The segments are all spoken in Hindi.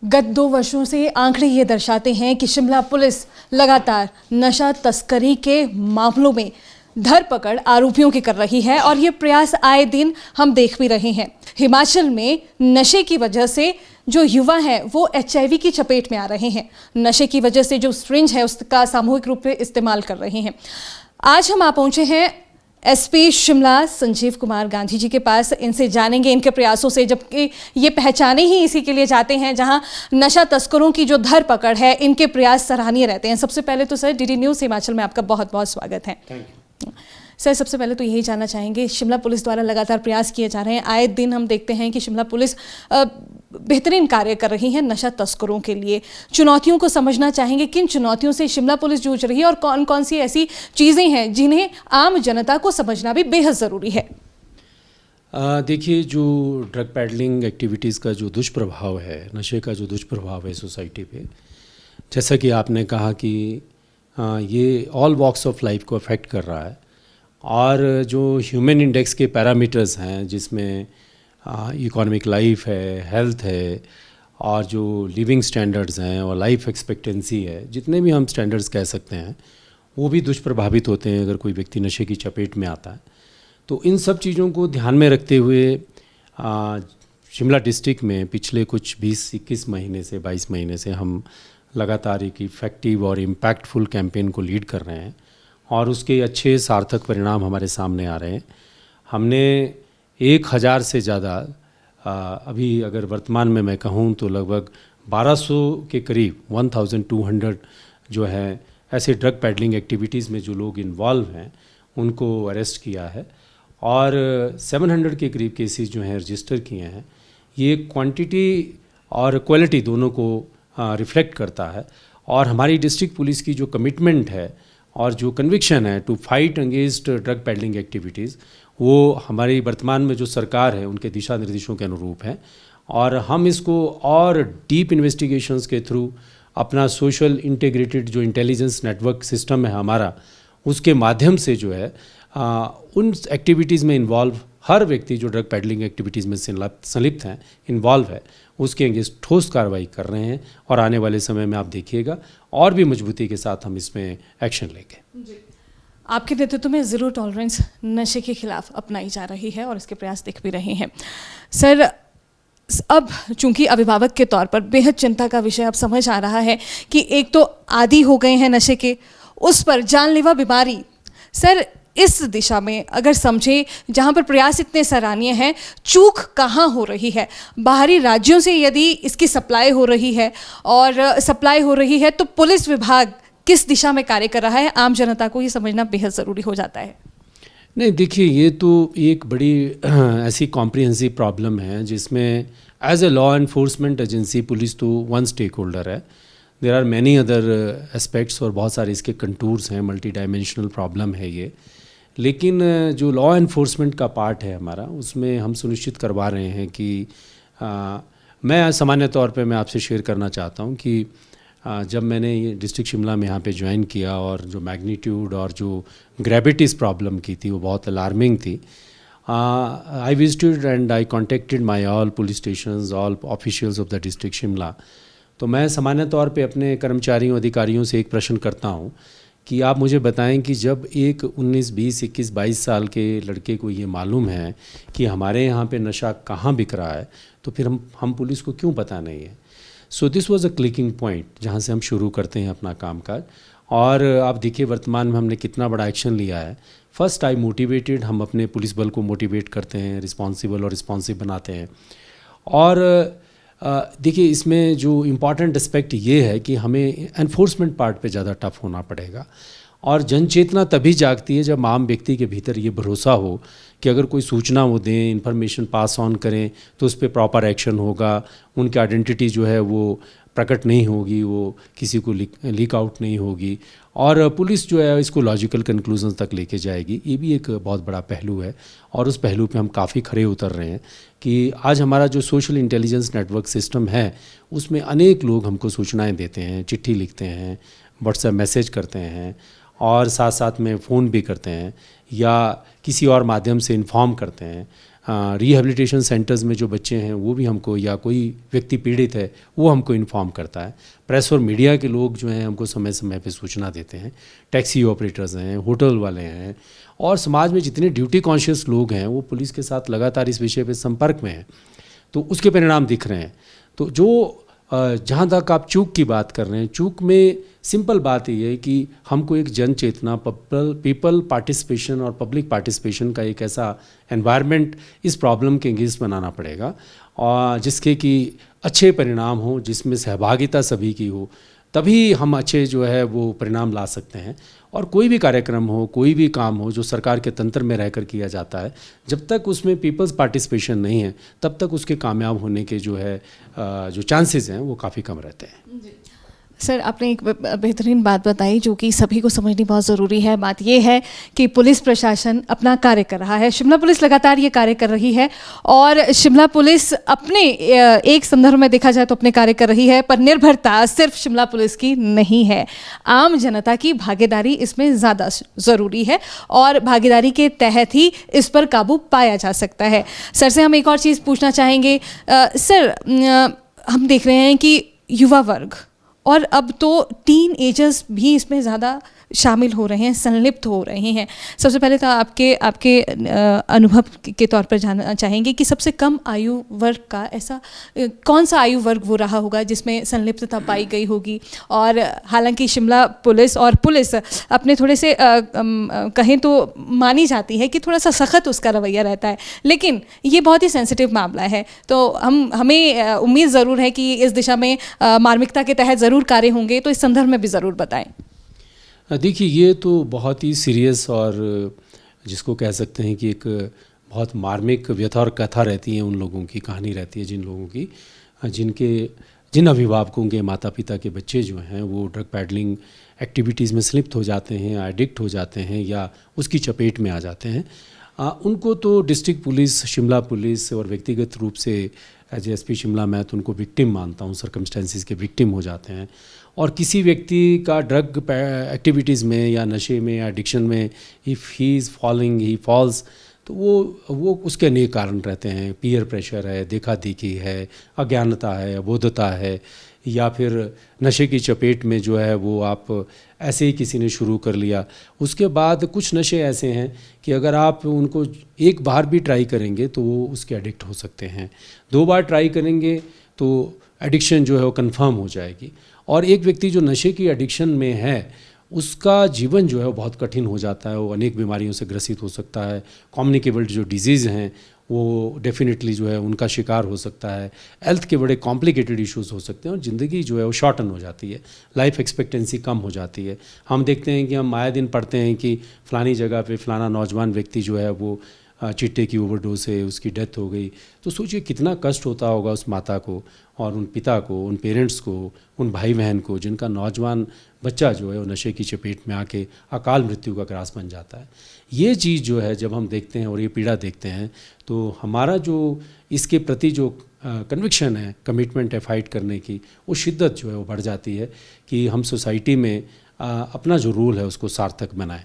गत 2 वर्षों से आंकड़े ये दर्शाते हैं कि शिमला पुलिस लगातार नशा तस्करी के मामलों में धरपकड़ आरोपियों की कर रही है और ये प्रयास आए दिन हम देख भी रहे हैं। हिमाचल में नशे की वजह से जो युवा हैं वो HIV की चपेट में आ रहे हैं। नशे की वजह से जो सिरिंज है उसका सामूहिक रूप से इस्तेमाल कर रहे हैं। आज हम आ पहुंचे हैं SP शिमला संजीव कुमार गांधी जी के पास। इनसे जानेंगे इनके प्रयासों से, जबकि ये पहचाने ही इसी के लिए जाते हैं जहां नशा तस्करों की जो धरपकड़ है, इनके प्रयास सराहनीय रहते हैं। सबसे पहले तो सर DD न्यूज़ हिमाचल में आपका बहुत बहुत स्वागत है। सर, सबसे पहले तो यही जानना चाहेंगे, शिमला पुलिस द्वारा लगातार प्रयास किए जा रहे हैं। आए दिन हम देखते हैं कि शिमला पुलिस बेहतरीन कार्य कर रही है नशा तस्करों के लिए। चुनौतियों को समझना चाहेंगे, किन चुनौतियों से शिमला पुलिस जूझ रही है और कौन कौन सी ऐसी चीज़ें हैं जिन्हें आम जनता को समझना भी बेहद ज़रूरी है। देखिए, जो ड्रग पैडलिंग एक्टिविटीज़ का जो दुष्प्रभाव है, नशे का जो दुष्प्रभाव है सोसाइटी पे, जैसा कि आपने कहा कि ये ऑल वॉक्स ऑफ लाइफ को अफेक्ट कर रहा है और जो ह्यूमन इंडेक्स के पैरामीटर्स हैं जिसमें इकोनॉमिक लाइफ है, हेल्थ है और जो लिविंग स्टैंडर्ड्स हैं और लाइफ एक्सपेक्टेंसी है, जितने भी हम स्टैंडर्ड्स कह सकते हैं, वो भी दुष्प्रभावित होते हैं अगर कोई व्यक्ति नशे की चपेट में आता है। तो इन सब चीज़ों को ध्यान में रखते हुए शिमला डिस्ट्रिक्ट में पिछले कुछ 20-21 महीने से 22 महीने से हम लगातार एक इफ़ेक्टिव और इम्पैक्टफुल कैंपेन को लीड कर रहे हैं और उसके अच्छे सार्थक परिणाम हमारे सामने आ रहे हैं। हमने 1000 से ज़्यादा अभी अगर वर्तमान में मैं कहूँ तो लगभग 1200 के करीब 1200 जो है ऐसे ड्रग पैडलिंग एक्टिविटीज़ में जो लोग इन्वॉल्व हैं उनको अरेस्ट किया है और 700 के करीब केसेस जो हैं रजिस्टर किए हैं। ये क्वांटिटी और क्वालिटी दोनों को रिफ्लेक्ट करता है और हमारी डिस्ट्रिक्ट पुलिस की जो कमिटमेंट है और जो कन्विक्शन है to fight against drug peddling activities, वो हमारी वर्तमान में जो सरकार है उनके दिशा निर्देशों के अनुरूप है और हम इसको और डीप इन्वेस्टिगेशंस के थ्रू अपना सोशल इंटीग्रेटेड जो इंटेलिजेंस नेटवर्क सिस्टम है हमारा, उसके माध्यम से जो है उन एक्टिविटीज़ में इन्वॉल्व हर व्यक्ति जो ड्रग पैडलिंग एक्टिविटीज़ में संलिप्त हैं, इन्वॉल्व है, उसके अगेंस्ट ठोस कार्रवाई कर रहे हैं और आने वाले समय में आप देखिएगा और भी मजबूती के साथ हम इसमें एक्शन लेंगे। आपके नेतृत्व में ज़ीरो टॉलरेंस नशे के खिलाफ अपनाई जा रही है और इसके प्रयास दिख भी रहे हैं। सर, अब चूंकि अभिभावक के तौर पर बेहद चिंता का विषय अब समझ आ रहा है कि एक तो आदी हो गए हैं नशे के, उस पर जानलेवा बीमारी। सर, इस दिशा में अगर समझे, जहां पर प्रयास इतने सराहनीय हैं, चूक कहां हो रही है? बाहरी राज्यों से यदि इसकी सप्लाई हो रही है तो पुलिस विभाग किस दिशा में कार्य कर रहा है? आम जनता को ये समझना बेहद ज़रूरी हो जाता है। नहीं, देखिए, ये तो एक बड़ी ऐसी कॉम्प्रिहेंसिव प्रॉब्लम है जिसमें as a law enforcement agency police तो वन स्टेक होल्डर है। There are many other aspects और बहुत सारे इसके कंटूर्स हैं, मल्टी डायमेंशनल प्रॉब्लम है ये। लेकिन जो लॉ एनफोर्समेंट का पार्ट है हमारा, उसमें हम सुनिश्चित करवा रहे हैं कि मैं सामान्य तौर पे मैं आपसे शेयर करना चाहता हूँ कि जब मैंने ये डिस्ट्रिक्ट शिमला में यहाँ पे ज्वाइन किया और जो मैग्नीट्यूड और जो ग्रेविटी इस प्रॉब्लम की थी वो बहुत अलार्मिंग थी। I visited and I contacted my all police stations, all officials of the district Shimla. तो मैं सामान्य तौर पे अपने कर्मचारियों अधिकारियों से एक प्रश्न करता हूँ कि आप मुझे बताएं कि जब एक 19, 20, 21, 22 साल के लड़के को ये मालूम है कि हमारे यहाँ पे नशा कहाँ बिक रहा है, तो फिर हम पुलिस को क्यों पता नहीं है? So this was a clicking point जहाँ से हम शुरू करते हैं अपना कामकाज। और आप देखिए वर्तमान में हमने कितना बड़ा एक्शन लिया है। फर्स्ट आई मोटिवेटेड, हम अपने पुलिस बल को मोटिवेट करते हैं, रिस्पॉन्सिबल और रिस्पॉन्सिव बनाते हैं। और देखिए, इसमें जो इम्पॉर्टेंट एस्पेक्ट ये है कि हमें एनफोर्समेंट पार्ट पे ज़्यादा टफ होना पड़ेगा और जन चेतना तभी जागती है जब आम व्यक्ति के भीतर ये भरोसा हो कि अगर कोई सूचना वो दें, इन्फॉर्मेशन पास ऑन करें तो उस पर प्रॉपर एक्शन होगा, उनकी आइडेंटिटी जो है वो प्रकट नहीं होगी, वो किसी को लीक आउट नहीं होगी और पुलिस जो है इसको लॉजिकल कंक्लूजन तक लेके जाएगी। ये भी एक बहुत बड़ा पहलू है और उस पहलू पे हम काफ़ी खरे उतर रहे हैं कि आज हमारा जो सोशल इंटेलिजेंस नेटवर्क सिस्टम है उसमें अनेक लोग हमको सूचनाएं देते हैं, चिट्ठी लिखते हैं, व्हाट्सएप मैसेज करते हैं और साथ साथ में फ़ोन भी करते हैं या किसी और माध्यम से इन्फॉर्म करते हैं रिहेबिलिटेशन सेंटर्स में जो बच्चे हैं वो भी हमको, या कोई व्यक्ति पीड़ित है वो हमको इन्फॉर्म करता है। प्रेस और मीडिया के लोग जो हैं हमको समय समय पे सूचना देते हैं। टैक्सी ऑपरेटर्स हैं, होटल वाले हैं, और समाज में जितने ड्यूटी कॉन्शियस लोग हैं वो पुलिस के साथ लगातार इस विषय पे संपर्क में हैं, तो उसके परिणाम दिख रहे हैं। तो जो जहाँ तक आप चूक की बात कर रहे हैं, चूक में सिंपल बात ये है कि हमको एक जन चेतना, पीपल पार्टिसिपेशन और पब्लिक पार्टिसिपेशन का एक ऐसा एनवायरनमेंट इस प्रॉब्लम के अगेंस्ट बनाना पड़ेगा, और जिसके कि अच्छे परिणाम हो, जिसमें सहभागिता सभी की हो, तभी हम अच्छे जो है वो परिणाम ला सकते हैं। और कोई भी कार्यक्रम हो, कोई भी काम हो जो सरकार के तंत्र में रहकर किया जाता है, जब तक उसमें पीपल्स पार्टिसिपेशन नहीं है तब तक उसके कामयाब होने के जो है जो चांसेस हैं वो काफ़ी कम रहते हैं। सर, आपने एक बेहतरीन बात बताई जो कि सभी को समझनी बहुत ज़रूरी है। बात यह है कि पुलिस प्रशासन अपना कार्य कर रहा है, शिमला पुलिस लगातार ये कार्य कर रही है, और शिमला पुलिस अपने एक संदर्भ में देखा जाए तो अपने कार्य कर रही है, पर निर्भरता सिर्फ शिमला पुलिस की नहीं है। आम जनता की भागीदारी इसमें ज़्यादा ज़रूरी है, और भागीदारी के तहत ही इस पर काबू पाया जा सकता है। सर से हम एक और चीज़ पूछना चाहेंगे। सर, हम देख रहे हैं कि युवा वर्ग और अब तो टीन एजर्स भी इसमें ज़्यादा शामिल हो रहे हैं, संलिप्त हो रहे हैं। सबसे पहले तो आपके अनुभव के तौर पर जानना चाहेंगे कि सबसे कम आयु वर्ग का ऐसा कौन सा आयु वर्ग वो रहा होगा जिसमें संलिप्तता पाई गई होगी। और हालांकि शिमला पुलिस अपने थोड़े से कहें तो मानी जाती है कि थोड़ा सा सख्त उसका रवैया रहता है, लेकिन ये बहुत ही सेंसिटिव मामला है, तो हमें उम्मीद ज़रूर है कि इस दिशा में मार्मिकता के तहत ज़रूर कार्य होंगे, तो इस संदर्भ में भी ज़रूर बताएं। देखिए, ये तो बहुत ही सीरियस और जिसको कह सकते हैं कि एक बहुत मार्मिक व्यथा और कथा रहती है, उन लोगों की कहानी रहती है, जिन लोगों की जिन अभिभावकों के माता पिता के बच्चे जो हैं वो ड्रग पैडलिंग एक्टिविटीज़ में स्लिप्त हो जाते हैं, एडिक्ट हो जाते हैं या उसकी चपेट में आ जाते हैं। उनको तो डिस्ट्रिक्ट पुलिस, शिमला पुलिस और व्यक्तिगत रूप से एज एसपी शिमला मैं तो उनको विक्टिम मानता हूँ, सर्कमस्टेंसेस के विक्टिम हो जाते हैं। और किसी व्यक्ति का ड्रग एक्टिविटीज़ में या नशे में या एडिक्शन में if he is falling, he falls, तो वो उसके अनेक कारण रहते हैं। पीयर प्रेशर है, देखा देखी है, अज्ञानता है, अबोधता है, या फिर नशे की चपेट में जो है वो आप ऐसे ही किसी ने शुरू कर लिया। उसके बाद कुछ नशे ऐसे हैं कि अगर आप उनको एक बार भी ट्राई करेंगे तो वो उसके एडिक्ट हो सकते हैं, 2 बार ट्राई करेंगे तो एडिक्शन जो है वो कंफर्म हो जाएगी। और एक व्यक्ति जो नशे की एडिक्शन में है उसका जीवन जो है वो बहुत कठिन हो जाता है, वो अनेक बीमारियों से ग्रसित हो सकता है। कम्युनिकेबल जो डिजीज़ हैं वो डेफिनेटली जो है उनका शिकार हो सकता है। हेल्थ के बड़े कॉम्प्लिकेटेड इश्यूज़ हो सकते हैं और ज़िंदगी जो है वो शॉर्टन हो जाती है, लाइफ एक्सपेक्टेंसी कम हो जाती है। हम देखते हैं कि हम आए दिन पढ़ते हैं कि फ़लानी जगह पे फ़लाना नौजवान व्यक्ति जो है वो चिट्टे की ओवरडोज से उसकी डेथ हो गई। तो सोचिए कितना कष्ट होता होगा उस माता को और उन पिता को, उन पेरेंट्स को, उन भाई बहन को जिनका नौजवान बच्चा जो है वो नशे की चपेट में आके अकाल मृत्यु का ग्रास बन जाता है। ये चीज़ जो है जब हम देखते हैं और ये पीड़ा देखते हैं तो हमारा जो इसके प्रति जो कन्विक्शन है, कमिटमेंट है फाइट करने की, वो शिद्दत जो है वो बढ़ जाती है कि हम सोसाइटी में अपना जो रोल है उसको सार्थक बनाएं।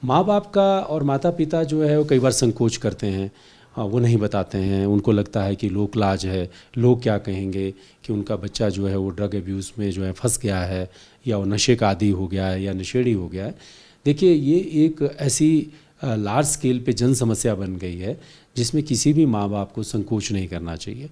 माँ बाप का और माता पिता जो है वो कई बार संकोच करते हैं, वो नहीं बताते हैं। उनको लगता है कि लोक लाज है, लोग क्या कहेंगे कि उनका बच्चा जो है वो ड्रग अब्यूज़ में जो है फंस गया है या वो नशे का आदी हो गया है या नशेड़ी हो गया है। देखिए, ये एक ऐसी लार्ज स्केल पे जन समस्या बन गई है जिसमें किसी भी माँ बाप को संकोच नहीं करना चाहिए।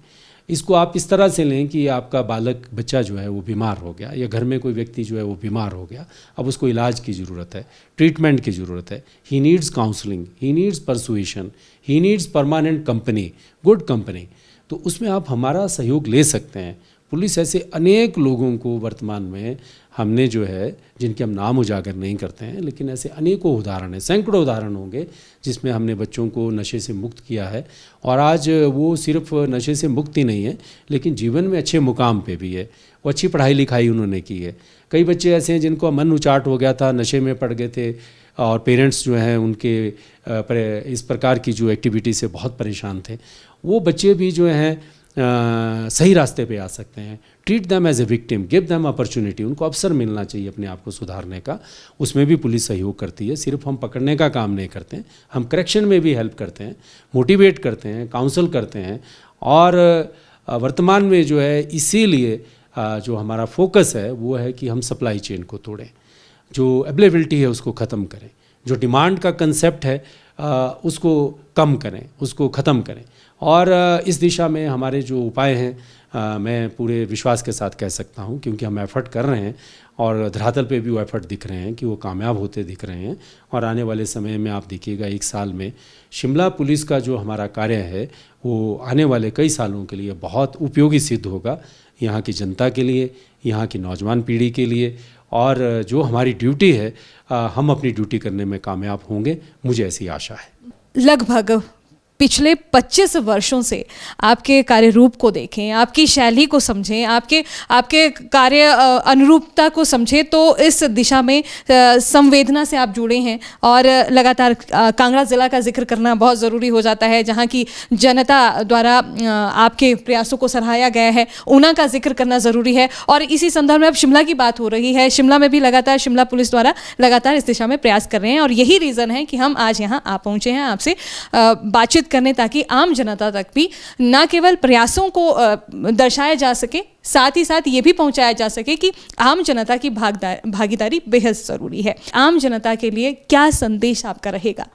इसको आप इस तरह से लें कि आपका बालक बच्चा जो है वो बीमार हो गया या घर में कोई व्यक्ति जो है वो बीमार हो गया, अब उसको इलाज की ज़रूरत है, ट्रीटमेंट की ज़रूरत है। He needs counselling, he needs persuasion, he needs permanent company, good company. तो उसमें आप हमारा सहयोग ले सकते हैं। पुलिस ऐसे अनेक लोगों को वर्तमान में हमने जो है, जिनके हम नाम उजागर नहीं करते हैं, लेकिन ऐसे अनेकों उदाहरण हैं, सैकड़ों उदाहरण होंगे जिसमें हमने बच्चों को नशे से मुक्त किया है। और आज वो सिर्फ नशे से मुक्त ही नहीं है लेकिन जीवन में अच्छे मुकाम पे भी है, वो अच्छी पढ़ाई लिखाई उन्होंने की है। कई बच्चे ऐसे हैं जिनको मन उचाट हो गया था, नशे में पड़ गए थे और पेरेंट्स जो हैं उनके इस प्रकार की जो एक्टिविटी से बहुत परेशान थे। वो बच्चे भी जो हैं सही रास्ते पे आ सकते हैं। Treat them as a victim, give them opportunity, उनको अवसर मिलना चाहिए अपने आप को सुधारने का। उसमें भी पुलिस सहयोग करती है। सिर्फ हम पकड़ने का काम नहीं करते हैं, हम करेक्शन में भी हेल्प करते हैं, मोटिवेट करते हैं, काउंसल करते हैं। और वर्तमान में जो है इसीलिए जो हमारा फोकस है वो है कि हम सप्लाई चेन को तोड़ें, जो अवेलेबिलिटी है उसको ख़त्म करें, जो डिमांड का कंसेप्ट है उसको कम करें, उसको ख़त्म करें। और इस दिशा में हमारे जो उपाय हैं मैं पूरे विश्वास के साथ कह सकता हूं, क्योंकि हम एफर्ट कर रहे हैं और धरातल पे भी वो एफर्ट दिख रहे हैं कि वो कामयाब होते दिख रहे हैं। और आने वाले समय में आप देखिएगा 1 साल में शिमला पुलिस का जो हमारा कार्य है वो आने वाले कई सालों के लिए बहुत उपयोगी सिद्ध होगा, यहाँ की जनता के लिए, यहाँ की नौजवान पीढ़ी के लिए। और जो हमारी ड्यूटी है हम अपनी ड्यूटी करने में कामयाब होंगे, मुझे ऐसी आशा है। लगभग पिछले 25 वर्षों से आपके कार्य रूप को देखें, आपकी शैली को समझें, आपके कार्य अनुरूपता को समझें, तो इस दिशा में संवेदना से आप जुड़े हैं। और लगातार कांगड़ा ज़िला का जिक्र करना बहुत ज़रूरी हो जाता है, जहां की जनता द्वारा आपके प्रयासों को सराहाया गया है। ऊना का जिक्र करना ज़रूरी है। और इसी संदर्भ में अब शिमला की बात हो रही है। शिमला में भी लगातार शिमला पुलिस द्वारा लगातार इस दिशा में प्रयास कर रहे हैं। और यही रीज़न है कि हम आज यहाँ आ पहुँचे हैं आपसे बातचीत करने, ताकि आम जनता तक भी न केवल प्रयासों को दर्शाया जा सके, साथ ही साथ ये भी पहुंचाया जा सके कि आम जनता की भागीदारी बेहद ज़रूरी है। आम जनता के लिए क्या संदेश आपका रहेगा?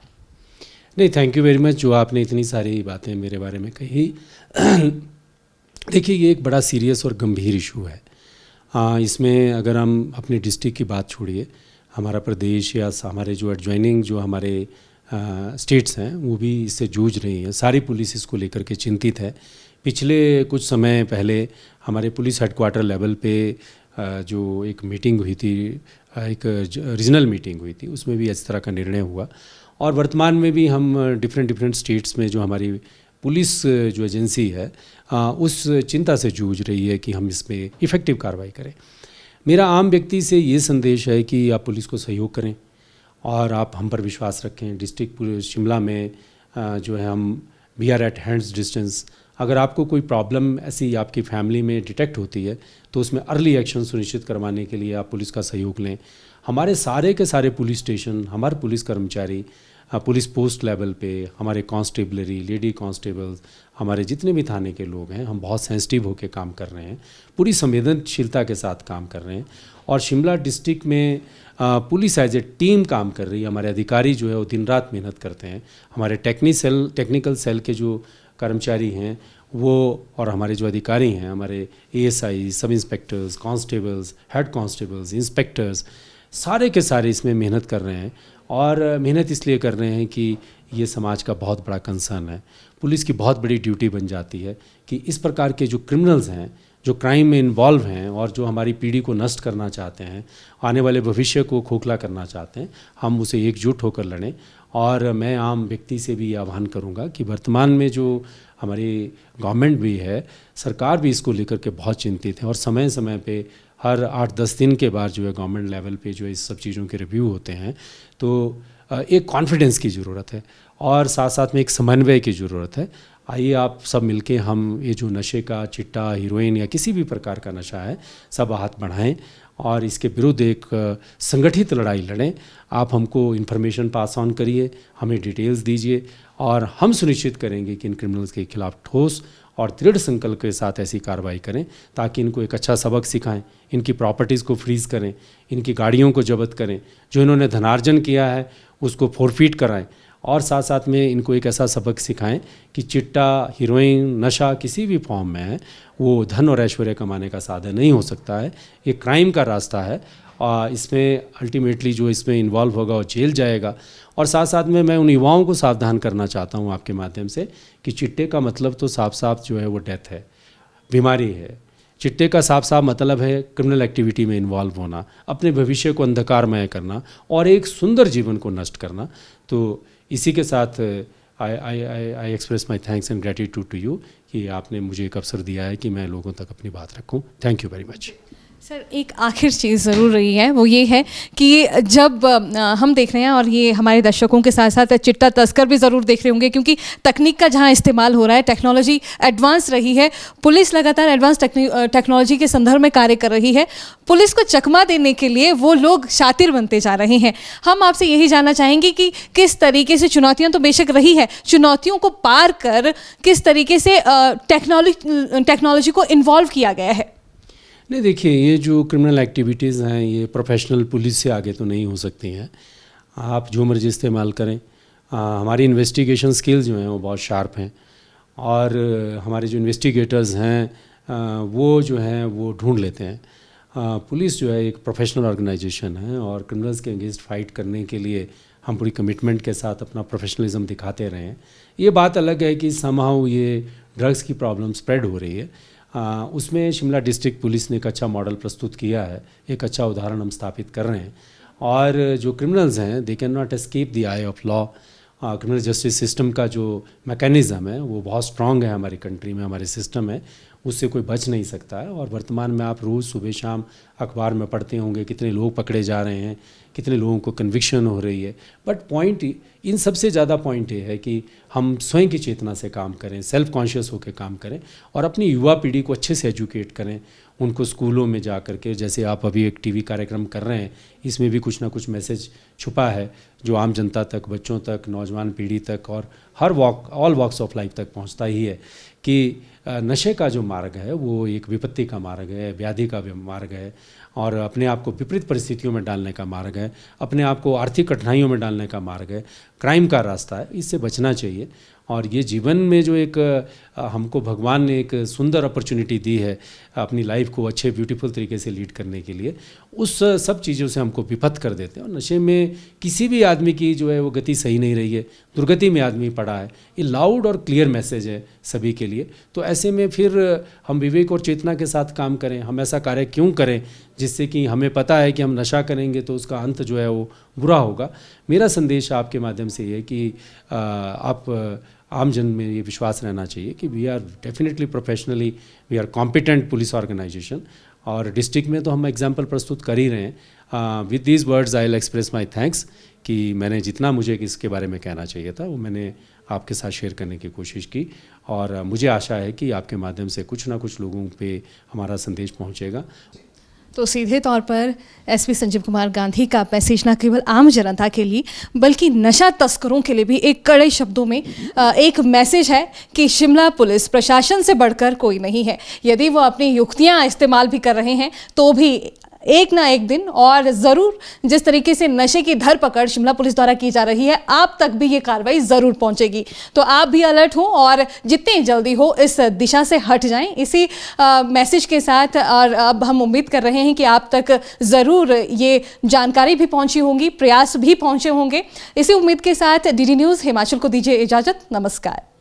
नहीं, थैंक यू वेरी मच जो आपने इतनी सारी बातें मेरे बारे में कही। देखिए, ये एक बड़ा सीरियस और गंभीर इशू है। इसमें अगर हम अपनी डिस्ट्रिक्ट की बात छोड़िए, हमारा प्रदेश या हमारे जो एडजॉइनिंग जो हमारे स्टेट्स हैं वो भी इससे जूझ रही हैं। सारी पुलिस इसको लेकर के चिंतित है। पिछले कुछ समय पहले हमारे पुलिस हेडक्वार्टर लेवल पे जो एक मीटिंग हुई थी, एक रीजनल मीटिंग हुई थी, उसमें भी इस तरह का निर्णय हुआ। और वर्तमान में भी हम डिफरेंट स्टेट्स में जो हमारी पुलिस जो एजेंसी है उस चिंता से जूझ रही है कि हम इसमें इफ़ेक्टिव कार्रवाई करें। मेरा आम व्यक्ति से ये संदेश है कि आप पुलिस को सहयोग करें और आप हम पर विश्वास रखें। डिस्ट्रिक्ट शिमला में जो है हम we are at hands distance. अगर आपको कोई प्रॉब्लम ऐसी आपकी फैमिली में डिटेक्ट होती है तो उसमें अर्ली एक्शन सुनिश्चित करवाने के लिए आप पुलिस का सहयोग लें। हमारे सारे के सारे पुलिस स्टेशन, हमारे पुलिस कर्मचारी पुलिस पोस्ट लेवल पे, हमारे कांस्टेबलरी, लेडी कांस्टेबल्स, हमारे जितने भी थाने के लोग हैं, हम बहुत सेंसिटिव होकर काम कर रहे हैं, पूरी संवेदनशीलता के साथ काम कर रहे हैं। और शिमला डिस्ट्रिक्ट में पुलिस एज ए टीम काम कर रही है। हमारे अधिकारी जो है वो दिन रात मेहनत करते हैं। हमारे टेक्निकल सेल के जो कर्मचारी हैं वो, और हमारे जो अधिकारी हैं, हमारे ASI, सब inspectors, constables, head constables, inspectors, सारे के सारे इसमें मेहनत कर रहे हैं। और मेहनत इसलिए कर रहे हैं कि ये समाज का बहुत बड़ा कंसर्न है। पुलिस की बहुत बड़ी ड्यूटी बन जाती है कि इस प्रकार के जो क्रिमिनल्स हैं, जो क्राइम में इन्वॉल्व हैं और जो हमारी पीढ़ी को नष्ट करना चाहते हैं, आने वाले भविष्य को खोखला करना चाहते हैं, हम उसे एकजुट होकर लड़ें। और मैं आम व्यक्ति से भी आह्वान करूंगा कि वर्तमान में जो हमारी गवर्नमेंट भी है, सरकार भी इसको लेकर के बहुत चिंतित है। और समय समय पे हर 8-10 दिन के बाद जो है गवर्नमेंट लेवल पे जो इस सब चीज़ों के रिव्यू होते हैं। तो एक कॉन्फिडेंस की ज़रूरत है और साथ साथ में एक समन्वय की ज़रूरत है। आइए आप सब मिलके हम ये जो नशे का, चिट्टा, हीरोइन या किसी भी प्रकार का नशा है, सब हाथ बढ़ाएं और इसके विरुद्ध एक संगठित लड़ाई लड़ें। आप हमको इन्फॉर्मेशन पास ऑन करिए, हमें डिटेल्स दीजिए और हम सुनिश्चित करेंगे कि इन क्रिमिनल्स के खिलाफ ठोस और दृढ़ संकल्प के साथ ऐसी कार्रवाई करें ताकि इनको एक अच्छा सबक सिखाएं, इनकी प्रॉपर्टीज़ को फ्रीज़ करें, इनकी गाड़ियों को जब्त करें, जो इन्होंने धनार्जन किया है उसको फोरफीट कराएं और साथ साथ में इनको एक ऐसा सबक सिखाएं कि चिट्टा, हीरोइन, नशा किसी भी फॉर्म में है वो धन और ऐश्वर्य कमाने का साधन नहीं हो सकता है, ये क्राइम का रास्ता है। और इसमें अल्टीमेटली जो इसमें इन्वॉल्व होगा वो जेल जाएगा। और साथ साथ में मैं उन युवाओं को सावधान करना चाहता हूँ आपके माध्यम से कि चिट्टे का मतलब तो साफ साफ जो है वो डेथ है, बीमारी है। चिट्टे का साफ साफ मतलब है क्रिमिनल एक्टिविटी में इन्वॉल्व होना, अपने भविष्य को अंधकारमय करना और एक सुंदर जीवन को नष्ट करना। तो इसी के साथ I express my thanks and gratitude to you कि आपने मुझे एक अवसर दिया है कि मैं लोगों तक अपनी बात रखूं। Thank you very much. Sir एक आखिर चीज़ ज़रूर रही है, वो ये है कि जब हम देख रहे हैं और ये हमारे दर्शकों के साथ साथ चिट्टा तस्कर भी ज़रूर देख रहे होंगे, क्योंकि तकनीक का जहां इस्तेमाल हो रहा है, टेक्नोलॉजी एडवांस रही है, पुलिस लगातार एडवांस टेक्नोलॉजी के संदर्भ में कार्य कर रही है। पुलिस को चकमा देने के लिए वो लोग शातिर बनते जा रहे हैं। हम आपसे यही जानना चाहेंगे कि किस तरीके से चुनौतियाँ तो बेशक रही है, चुनौतियों को पार कर किस तरीके से टेक्नोलॉजी को इन्वॉल्व किया गया है। नहीं, देखिए, ये जो क्रिमिनल एक्टिविटीज़ हैं ये प्रोफेशनल पुलिस से आगे तो नहीं हो सकती हैं। आप जो मर्जी इस्तेमाल करें, हमारी इन्वेस्टिगेशन स्किल्स जो हैं वो बहुत शार्प हैं, और हमारे जो इन्वेस्टिगेटर्स हैं वो जो हैं वो ढूंढ लेते हैं। पुलिस जो है एक प्रोफेशनल ऑर्गेनाइजेशन है, और क्रिमिनल्स के अगेंस्ट फाइट करने के लिए हम पूरी कमिटमेंट के साथ अपना प्रोफेशनलिज्म दिखाते रहे हैं। ये बात अलग है कि समहाउ ये ड्रग्स की प्रॉब्लम स्प्रेड हो रही है। उसमें शिमला डिस्ट्रिक्ट पुलिस ने एक अच्छा मॉडल प्रस्तुत किया है, एक अच्छा उदाहरण हम स्थापित कर रहे हैं। और जो क्रिमिनल्स हैं they can not escape the I of law. Criminal justice system का जो मैकेनिज़्म है वो बहुत स्ट्रॉन्ग है हमारी कंट्री में, हमारे सिस्टम है, उससे कोई बच नहीं सकता है। और वर्तमान में आप रोज़ सुबह शाम अखबार में पढ़ते होंगे कितने लोग पकड़े जा रहे हैं, कितने लोगों को कन्विक्शन हो रही है। बट पॉइंट, इन सबसे ज़्यादा पॉइंट ये है कि हम स्वयं की चेतना से काम करें, सेल्फ कॉन्शियस होकर काम करें, और अपनी युवा पीढ़ी को अच्छे से एजुकेट करें। उनको स्कूलों में जा कर के, जैसे आप अभी एक टीवी कार्यक्रम कर रहे हैं, इसमें भी कुछ ना कुछ मैसेज छुपा है जो आम जनता तक, बच्चों तक, नौजवान पीढ़ी तक और हर ऑल वॉक्स ऑफ लाइफ तक पहुंचता ही है कि नशे का जो मार्ग है वो एक विपत्ति का मार्ग है, व्याधि का मार्ग है, और अपने आप को विपरीत परिस्थितियों में डालने का मार्ग है, अपने आप को आर्थिक कठिनाइयों में डालने का मार्ग है, क्राइम का रास्ता है। इससे बचना चाहिए। और ये जीवन में जो एक हमको भगवान ने एक सुंदर अपॉर्चुनिटी दी है अपनी लाइफ को अच्छे ब्यूटीफुल तरीके से लीड करने के लिए, उस सब चीज़ों से हमको विपथ कर देते हैं। और नशे में किसी भी आदमी की जो है वो गति सही नहीं रही है, दुर्गति में आदमी पड़ा है। ये लाउड और क्लियर मैसेज है सभी के लिए। तो ऐसे में फिर हम विवेक और चेतना के साथ काम करें। हम ऐसा कार्य क्यों करें जिससे कि हमें पता है कि हम नशा करेंगे तो उसका अंत जो है वो बुरा होगा। मेरा संदेश आपके माध्यम से ये है कि आप आम जन में ये विश्वास रहना चाहिए कि we are definitely professionally, we are competent police organisation, और डिस्ट्रिक्ट में तो हम एग्जाम्पल प्रस्तुत कर ही रहे हैं। With these words I will express my thanks कि मैंने जितना मुझे इसके बारे में कहना चाहिए था वो मैंने आपके साथ शेयर करने की कोशिश की, और मुझे आशा है कि आपके माध्यम से कुछ ना कुछ लोगों पे हमारा संदेश पहुँचेगा। तो सीधे तौर पर एसपी संजीव कुमार गांधी का मैसेज न केवल आम जनता के लिए बल्कि नशा तस्करों के लिए भी एक कड़े शब्दों में एक मैसेज है कि शिमला पुलिस प्रशासन से बढ़कर कोई नहीं है। यदि वो अपनी युक्तियां इस्तेमाल भी कर रहे हैं तो भी एक ना एक दिन, और ज़रूर जिस तरीके से नशे की धरपकड़ शिमला पुलिस द्वारा की जा रही है, आप तक भी ये कार्रवाई ज़रूर पहुंचेगी। तो आप भी अलर्ट हो और जितनी जल्दी हो इस दिशा से हट जाएं, इसी मैसेज के साथ। और अब हम उम्मीद कर रहे हैं कि आप तक ज़रूर ये जानकारी भी पहुंची होंगी, प्रयास भी पहुंचे होंगे। इसी उम्मीद के साथ डीडी न्यूज़ हिमाचल को दीजिए इजाज़त। नमस्कार।